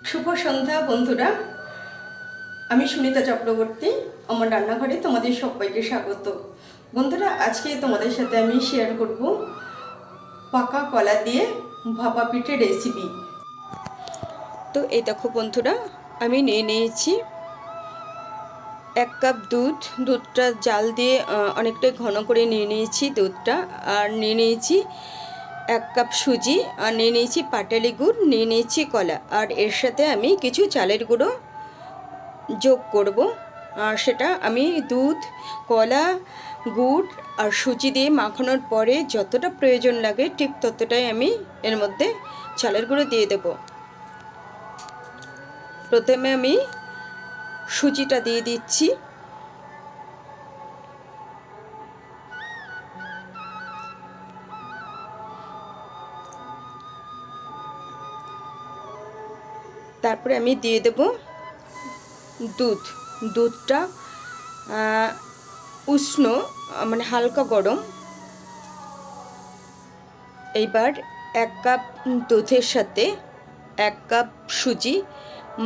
শুভ সন্ধ্যা বন্ধুরা, আমি সুনিতা চক্রবর্তী। আমার রান্নাঘরে তোমাদের সবাইকে স্বাগত। বন্ধুরা, আজকে তোমাদের সাথে আমি শেয়ার করব পাকা কলা দিয়ে ভাপা পিঠে রেসিপি। তো এই দেখো বন্ধুরা, আমি নিয়ে নিয়েছি 1 কাপ দুধটা জাল দিয়ে অনেকটাই ঘন করে নিয়ে নিয়েছি দুধটা। আর নিয়ে নিয়েছি 1 কাপ সুজি, আর নিয়ে নিয়েছি পাটালি গুড়, নিয়ে নিয়েছি কলা। আর এর সাথে আমি কিছু চালের গুঁড়ো যোগ করব। আর সেটা আমি দুধ, কলা, গুড় আর সুজি দিয়ে মাখানোর পরে যতটা প্রয়োজন লাগে ঠিক ততটাই আমি এর মধ্যে চালের গুঁড়ো দিয়ে দেব। প্রথমে আমি সুজিটা দিয়ে দিচ্ছি। তারপরে আমি দিয়ে দেব দুধটা উষ্ণ, মানে হালকা গরম। এইবার 1 কাপ দুধের সাথে 1 কাপ সুজি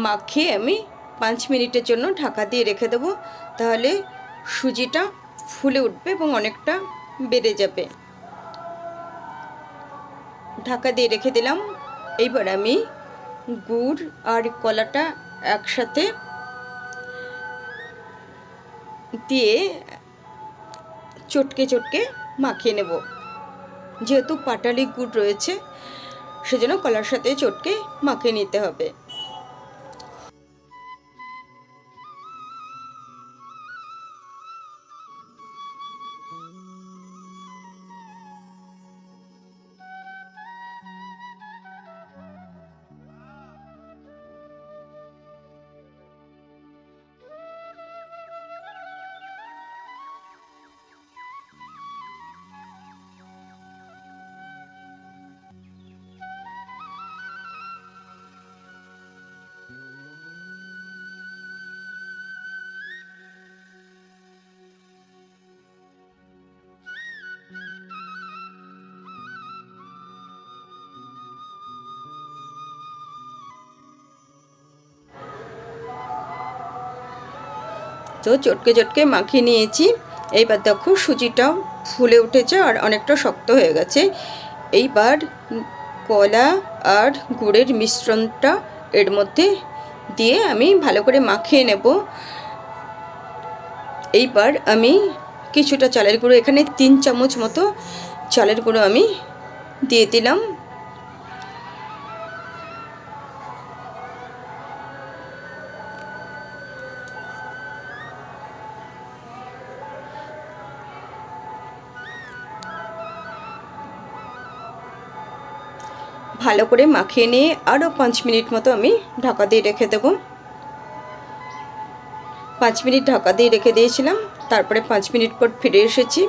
মাখিয়ে আমি 5 মিনিটের জন্য ঢাকা দিয়ে রেখে দেবো। তাহলে সুজিটা ফুলে উঠবে এবং অনেকটা বেড়ে যাবে। ঢাকা দিয়ে রেখে দিলাম। এইবার আমি গুড় আর কলাটা একসাথে দিয়ে চটকে চটকে মাখিয়ে নেব। যেহেতু পাটালি গুড় রয়েছে সেজন্য কলার সাথে চটকে মাখিয়ে নিতে হবে। তো চটকে চটকে মাখিয়ে নিয়েছি। এইবার দেখো সুজিটাও ফুলে উঠেছে আর অনেকটা শক্ত হয়ে গেছে। এইবার কলা আর গুড়ের মিশ্রণটা এর মধ্যে দিয়ে আমি ভালো করে মাখিয়ে নেব। এইবার আমি কিছুটা চালের গুঁড়ো, এখানে 3 চামচ মতো চালের গুঁড়ো আমি দিয়ে দিলাম। ভালো করে মাখিয়ে নিয়ে আরও 5 মিনিট মতো আমি ঢাকা দিয়ে রেখে দেব। 5 মিনিট ঢাকা দিয়ে রেখে দিয়েছিলাম, তারপরে 5 মিনিট পর ফিরে এসেছি।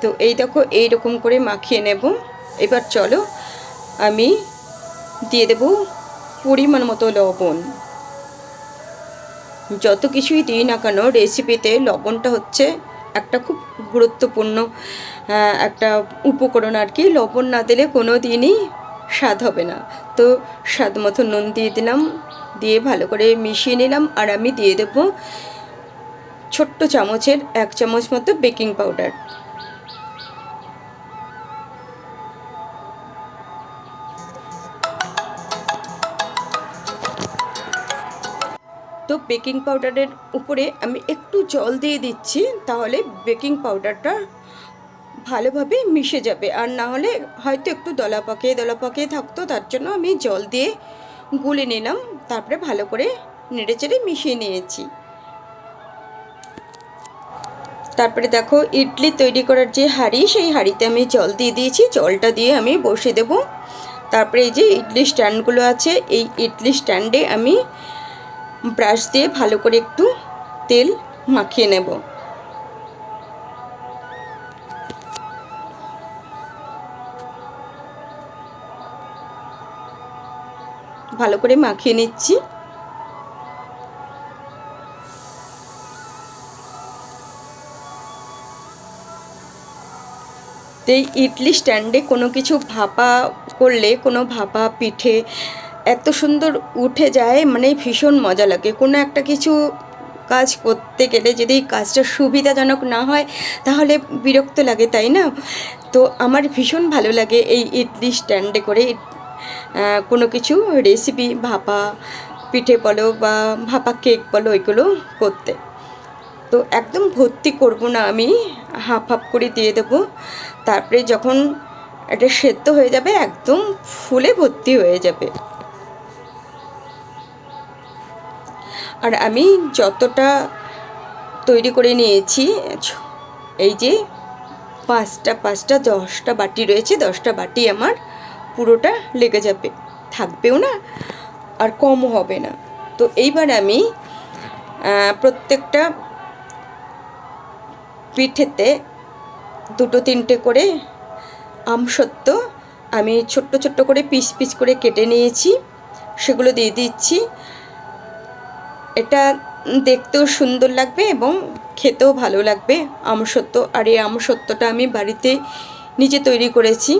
তো এই দেখো এইরকম করে মাখিয়ে নেব। এবার চলো আমি দিয়ে দেব পরিমাণ মতো লবণ। যত কিছুই দিই না কেন রেসিপিতে লবণটা হচ্ছে একটা খুব গুরুত্বপূর্ণ একটা উপকরণ আর কি। লবণ না দিলে কোনো দিনই স্বাদ হবে না। তো স্বাদ মতো নুন দিয়ে দিলাম, দিয়ে ভালো করে মিশিয়ে নিলাম। আর আমি দিয়ে দেব ছোট্ট চামচের 1 চামচ মতো বেকিং পাউডার। তো বেকিং পাউডারের উপরে আমি একটু জল দিয়ে দিচ্ছি, তাহলে বেকিং পাউডারটা ভালোভাবে মিশে যাবে। আর না হলে হয়তো একটু দলা পাকিয়ে থাকতো, তার জন্য আমি জল দিয়ে গুলে নিলাম। তারপরে ভালো করে নেড়েচেড়ে মিশিয়ে নিয়েছি। তারপরে দেখো ইডলি তৈরি করার যে হাঁড়ি, সেই হাঁড়িতে আমি জল দিয়ে দিয়েছি। জলটা দিয়ে আমি বসিয়ে দেব। তারপরে এই যে ইডলি স্ট্যান্ডগুলো আছে, এই ইডলি স্ট্যান্ডে আমি ব্রাশ দিয়ে ভালো করে একটু তেল মাখিয়ে নেব। ভালো করে মাখিয়ে নিচ্ছি। তো এই ইডলি স্ট্যান্ডে কোনো কিছু ভাপা করলে, কোনো ভাপা পিঠে এত সুন্দর উঠে যায়, মানে ভীষণ মজা লাগে। কোনো একটা কিছু কাজ করতে গেলে যদি কাজটা সুবিধাজনক না হয় তাহলে বিরক্ত লাগে, তাই না? তো আমার ভীষণ ভালো লাগে এই ইডলি স্ট্যান্ডে করে কোনো কিছু রেসিপি, ভাপা পিঠে বলো বা ভাপা কেক বলো, ওইগুলো করতে। তো একদম ভর্তি করব না আমি, হাফ হাফ করে দিয়ে দেবো। তারপরে যখন এটা সেদ্ধ হয়ে যাবে একদম ফুলে ভর্তি হয়ে যাবে। আর আমি যতটা তৈরি করে নিয়েছি, এই যে পাঁচটা 10টা বাটি রয়েছে, 10টা বাটি আমার পুরোটা লেগে যাবে, থাকবেও না আর কমও হবে না। তো এইবার আমি প্রত্যেকটা পিঠেতে 2-3টে করে আমসত্ত্ব আমি ছোট্ট ছোট্ট করে পিস পিস করে কেটে নিয়েছি, সেগুলো দিয়ে দিচ্ছি। এটা দেখতেও সুন্দর লাগবে এবং খেতেও ভালো লাগবে আমসত্ত্ব। আর এই আমসত্ত্বটা আমি বাড়িতে নিজে তৈরি করেছি।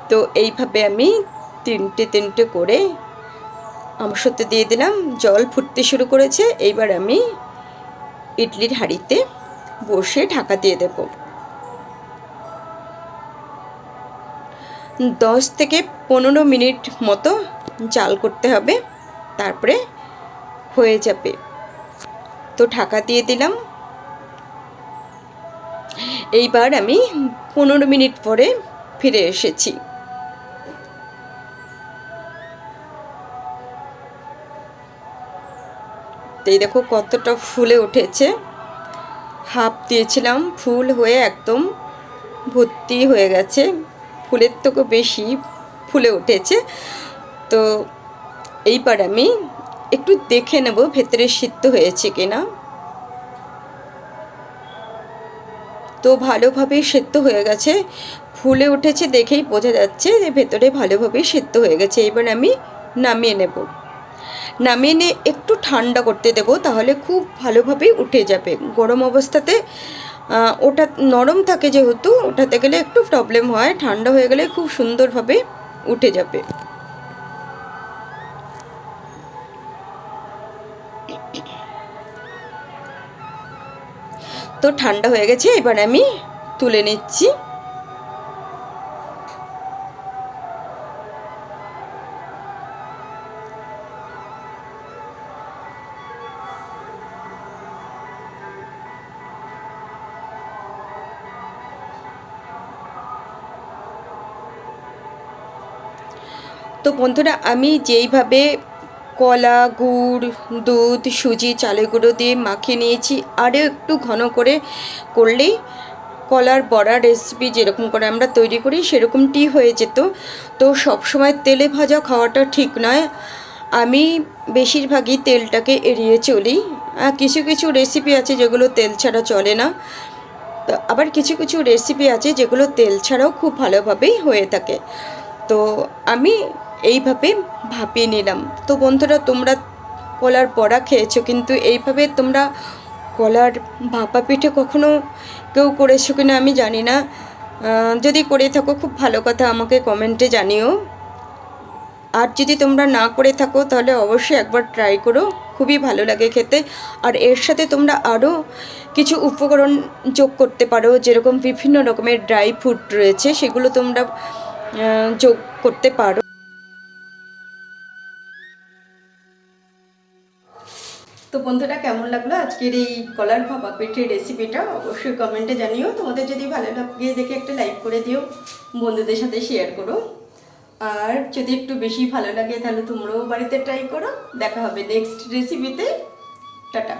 তো এইভাবে আমি 3টে করে আমসত্ত্ব দিয়ে দিলাম। জল ফুটতে শুরু করেছে। এইবার আমি ইডলির হাঁড়িতে বসে ঢাকা দিয়ে দেব। 10 থেকে 15 মিনিট মতো জাল করতে হবে, তারপরে হয়ে যাবে। তো ঢাকা দিয়ে দিলাম। এইবার আমি 15 মিনিট পরে ফিরে এসেছি। তো এই দেখো কতটা ফুলে উঠেছে। হাফ দিয়েছিলাম, ফুল হয়ে একদম ভর্তি হয়ে গেছে, ফুলের থেকেও বেশি ফুলে উঠেছে। তো এইবার আমি একটু দেখে নেব ভেতরে সিদ্ধ হয়েছে কিনা। তো ভালোভাবে সিদ্ধ হয়ে গেছে, ফুলে উঠেছে, দেখেই বোঝা যাচ্ছে যে ভেতরে ভালোভাবে সিদ্ধ হয়ে গেছে। এবার আমি নামিয়ে নেব। নামিয়ে নিয়ে একটু ঠান্ডা করতে দেব, তাহলে খুব ভালোভাবেই উঠে যাবে। গরম অবস্থাতে ওটা নরম থাকে যেহেতু, ওঠাতে গেলে একটু প্রবলেম হয়, ঠান্ডা হয়ে গেলে খুব সুন্দরভাবে উঠে যাবে। তো ঠান্ডা হয়ে গেছে, এবার আমি তুলে নিচ্ছি। তো বন্ধুরা, আমি যেইভাবে কলা, গুড়, দুধ, সুজি, চালের গুঁড়ো দিয়ে মাখিয়ে নিয়েছি, আরও একটু ঘন করে করলেই কলার বড়া রেসিপি যেরকম করে আমরা তৈরি করি সেরকমটি হয়ে যেত। তো সবসময় তেলে ভাজা খাওয়াটা ঠিক নয়, আমি বেশিরভাগই তেলটাকে এড়িয়ে চলি। কিছু কিছু রেসিপি আছে যেগুলো তেল ছাড়া চলে না, তো আবার কিছু কিছু রেসিপি আছে যেগুলো তেল ছাড়াও খুব ভালোভাবেই হয়ে থাকে। তো আমি এইভাবে ভাপিয়ে নিলাম। তো বন্ধুরা, তোমরা কলার বড়া খেয়েছো, কিন্তু এইভাবে তোমরা কলার ভাপা পিঠে কখনো কেউ করেছো কিনা আমি জানি না। যদি করে থাকো খুব ভালো কথা, আমাকে কমেন্টে জানিও। আর যদি তোমরা না করে থাকো তাহলে অবশ্যই একবার ট্রাই করো, খুবই ভালো লাগে খেতে। আর এর সাথে তোমরা আরও কিছু উপকরণ যোগ করতে পারো, যেরকম বিভিন্ন রকমের ড্রাই ফ্রুট রয়েছে, সেগুলো তোমরা যোগ করতে পারো। তো বন্ধুরা, কেমন লাগলো আজকের এই কলার ভাপা পিঠের রেসিপিটা অবশ্যই কমেন্টে জানিও। তোমাদের যদি ভালো লাগে দেখে একটা লাইক করে দিও, বন্ধুদের সাথে শেয়ার করো। আর যদি একটু বেশি ভালো লাগে তাহলে তোমরাও বাড়িতে ট্রাই করো। দেখা হবে নেক্সট রেসিপিতে। টাটা।